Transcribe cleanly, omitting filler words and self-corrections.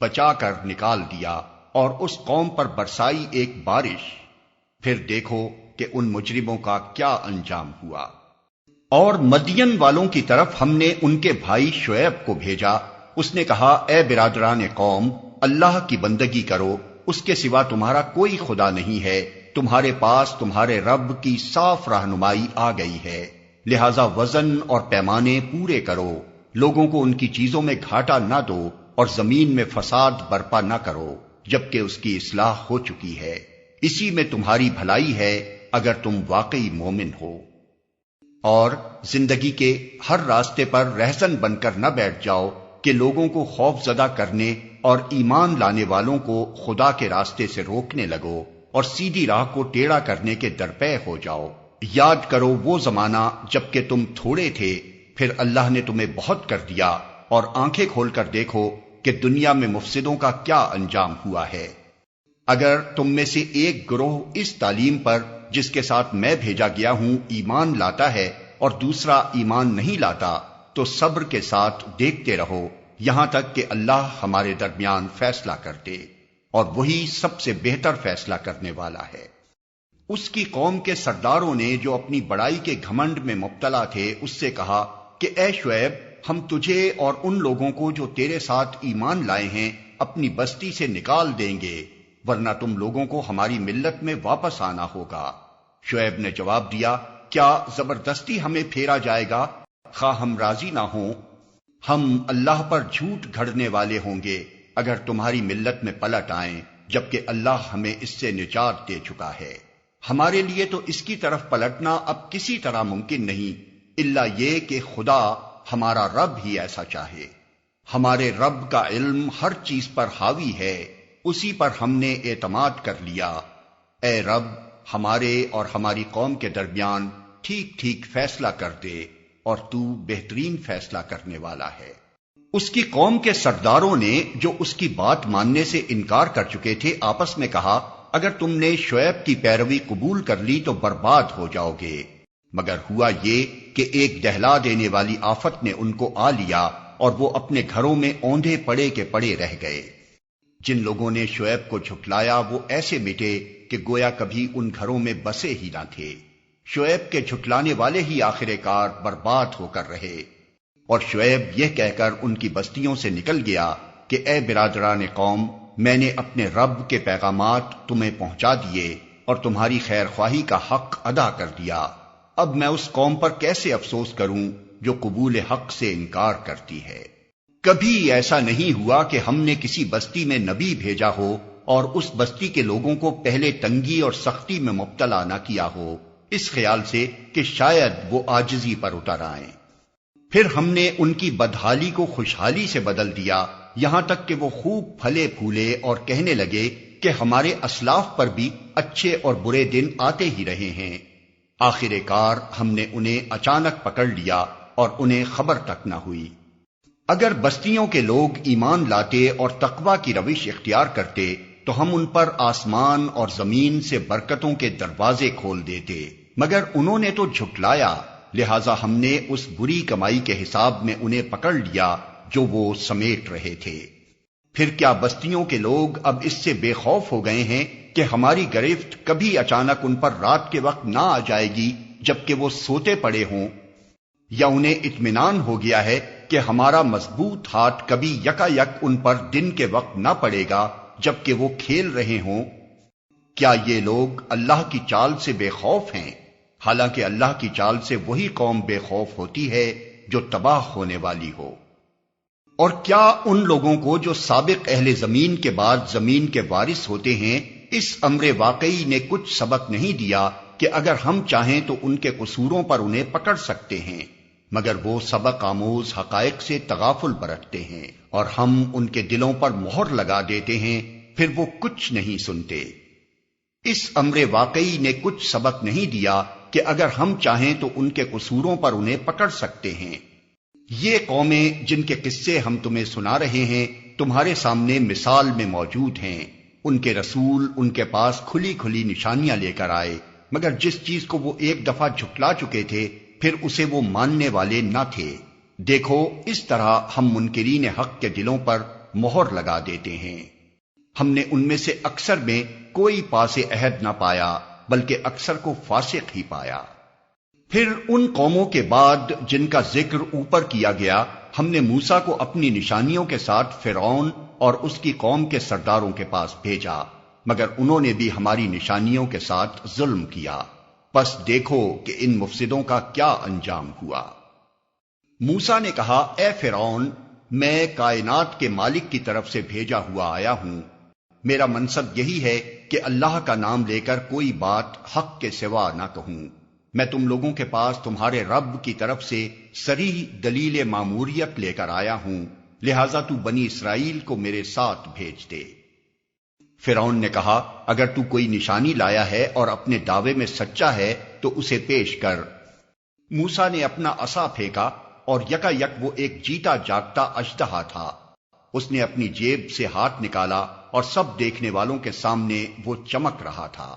بچا کر نکال دیا اور اس قوم پر برسائی ایک بارش، پھر دیکھو کہ ان مجرموں کا کیا انجام ہوا۔ اور مدین والوں کی طرف ہم نے ان کے بھائی شعیب کو بھیجا۔ اس نے کہا، اے برادران قوم، اللہ کی بندگی کرو، اس کے سوا تمہارا کوئی خدا نہیں ہے، تمہارے پاس تمہارے رب کی صاف رہنمائی آ گئی ہے، لہذا وزن اور پیمانے پورے کرو، لوگوں کو ان کی چیزوں میں گھاٹا نہ دو اور زمین میں فساد برپا نہ کرو جبکہ اس کی اصلاح ہو چکی ہے، اسی میں تمہاری بھلائی ہے اگر تم واقعی مومن ہو۔ اور زندگی کے ہر راستے پر رہزن بن کر نہ بیٹھ جاؤ کہ لوگوں کو خوف زدہ کرنے اور ایمان لانے والوں کو خدا کے راستے سے روکنے لگو اور سیدھی راہ کو ٹیڑھا کرنے کے درپے ہو جاؤ۔ یاد کرو وہ زمانہ جب کہ تم تھوڑے تھے، پھر اللہ نے تمہیں بہت کر دیا، اور آنکھیں کھول کر دیکھو کہ دنیا میں مفسدوں کا کیا انجام ہوا ہے۔ اگر تم میں سے ایک گروہ اس تعلیم پر جس کے ساتھ میں بھیجا گیا ہوں ایمان لاتا ہے اور دوسرا ایمان نہیں لاتا، تو صبر کے ساتھ دیکھتے رہو یہاں تک کہ اللہ ہمارے درمیان فیصلہ کر دے، اور وہی سب سے بہتر فیصلہ کرنے والا ہے۔ اس کی قوم کے سرداروں نے جو اپنی بڑائی کے گھمنڈ میں مبتلا تھے اس سے کہا کہ اے شعیب، ہم تجھے اور ان لوگوں کو جو تیرے ساتھ ایمان لائے ہیں اپنی بستی سے نکال دیں گے، ورنہ تم لوگوں کو ہماری ملت میں واپس آنا ہوگا۔ شعیب نے جواب دیا، کیا زبردستی ہمیں پھیرا جائے گا؟ خواہ ہم راضی نہ ہوں، ہم اللہ پر جھوٹ گھڑنے والے ہوں گے اگر تمہاری ملت میں پلٹ آئیں، جبکہ اللہ ہمیں اس سے نجات دے چکا ہے۔ ہمارے لیے تو اس کی طرف پلٹنا اب کسی طرح ممکن نہیں، الا یہ کہ خدا ہمارا رب ہی ایسا چاہے۔ ہمارے رب کا علم ہر چیز پر حاوی ہے، اسی پر ہم نے اعتماد کر لیا۔ اے رب، ہمارے اور ہماری قوم کے درمیان ٹھیک ٹھیک فیصلہ کر دے، اور تو بہترین فیصلہ کرنے والا ہے۔ اس کی قوم کے سرداروں نے جو اس کی بات ماننے سے انکار کر چکے تھے آپس میں کہا، اگر تم نے شعیب کی پیروی قبول کر لی تو برباد ہو جاؤ گے۔ مگر ہوا یہ کہ ایک دہلا دینے والی آفت نے ان کو آ لیا اور وہ اپنے گھروں میں اوندھے پڑے کے پڑے رہ گئے۔ جن لوگوں نے شعیب کو جھٹلایا وہ ایسے مٹے کہ گویا کبھی ان گھروں میں بسے ہی نہ تھے۔ شعیب کے جھٹلانے والے ہی آخر کار برباد ہو کر رہے۔ اور شعیب یہ کہہ کر ان کی بستیوں سے نکل گیا کہ اے برادران قوم، میں نے اپنے رب کے پیغامات تمہیں پہنچا دیے اور تمہاری خیر خواہی کا حق ادا کر دیا، اب میں اس قوم پر کیسے افسوس کروں جو قبول حق سے انکار کرتی ہے۔ کبھی ایسا نہیں ہوا کہ ہم نے کسی بستی میں نبی بھیجا ہو اور اس بستی کے لوگوں کو پہلے تنگی اور سختی میں مبتلا نہ کیا ہو، اس خیال سے کہ شاید وہ عاجزی پر اتر آئیں۔ پھر ہم نے ان کی بدحالی کو خوشحالی سے بدل دیا، یہاں تک کہ وہ خوب پھلے پھولے اور کہنے لگے کہ ہمارے اسلاف پر بھی اچھے اور برے دن آتے ہی رہے ہیں۔ آخر کار ہم نے انہیں اچانک پکڑ لیا اور انہیں خبر تک نہ ہوئی۔ اگر بستیوں کے لوگ ایمان لاتے اور تقوی کی روش اختیار کرتے تو ہم ان پر آسمان اور زمین سے برکتوں کے دروازے کھول دیتے، مگر انہوں نے تو جھٹلایا، لہذا ہم نے اس بری کمائی کے حساب میں انہیں پکڑ لیا جو وہ سمیٹ رہے تھے۔ پھر کیا بستیوں کے لوگ اب اس سے بے خوف ہو گئے ہیں کہ ہماری گرفت کبھی اچانک ان پر رات کے وقت نہ آ جائے گی جبکہ وہ سوتے پڑے ہوں؟ یا انہیں اطمینان ہو گیا ہے کہ ہمارا مضبوط ہاتھ کبھی یکا یک ان پر دن کے وقت نہ پڑے گا جبکہ وہ کھیل رہے ہوں؟ کیا یہ لوگ اللہ کی چال سے بے خوف ہیں؟ حالانکہ اللہ کی چال سے وہی قوم بے خوف ہوتی ہے جو تباہ ہونے والی ہو۔ اور کیا ان لوگوں کو جو سابق اہل زمین کے بعد زمین کے وارث ہوتے ہیں اس امر واقعی نے کچھ سبق نہیں دیا کہ اگر ہم چاہیں تو ان کے قصوروں پر انہیں پکڑ سکتے ہیں، مگر وہ سبق آموز حقائق سے تغافل برتتے ہیں اور ہم ان کے دلوں پر مہر لگا دیتے ہیں، پھر وہ کچھ نہیں سنتے۔ اس امر واقعی نے کچھ سبق نہیں دیا کہ اگر ہم چاہیں تو ان کے قصوروں پر انہیں پکڑ سکتے ہیں۔ یہ قومیں جن کے قصے ہم تمہیں سنا رہے ہیں تمہارے سامنے مثال میں موجود ہیں۔ ان کے رسول ان کے پاس کھلی کھلی نشانیاں لے کر آئے، مگر جس چیز کو وہ ایک دفعہ جھٹلا چکے تھے پھر اسے وہ ماننے والے نہ تھے۔ دیکھو اس طرح ہم منکرین حق کے دلوں پر مہر لگا دیتے ہیں۔ ہم نے ان میں سے اکثر میں کوئی پاس عہد نہ پایا بلکہ اکثر کو فاسق ہی پایا۔ پھر ان قوموں کے بعد جن کا ذکر اوپر کیا گیا، ہم نے موسیٰ کو اپنی نشانیوں کے ساتھ فرعون اور اس کی قوم کے سرداروں کے پاس بھیجا، مگر انہوں نے بھی ہماری نشانیوں کے ساتھ ظلم کیا۔ پس دیکھو کہ ان مفسدوں کا کیا انجام ہوا۔ موسیٰ نے کہا، اے فرعون، میں کائنات کے مالک کی طرف سے بھیجا ہوا آیا ہوں۔ میرا منصب یہی ہے کہ اللہ کا نام لے کر کوئی بات حق کے سوا نہ کہوں۔ میں تم لوگوں کے پاس تمہارے رب کی طرف سے صریح دلیل ماموریت لے کر آیا ہوں، لہذا تو بنی اسرائیل کو میرے ساتھ بھیج دے۔ فرعون نے کہا، اگر تو کوئی نشانی لایا ہے اور اپنے دعوے میں سچا ہے تو اسے پیش کر۔ موسیٰ نے اپنا عصا پھینکا اور یکا یک وہ ایک جیتا جاگتا اژدہا تھا۔ اس نے اپنی جیب سے ہاتھ نکالا اور سب دیکھنے والوں کے سامنے وہ چمک رہا تھا۔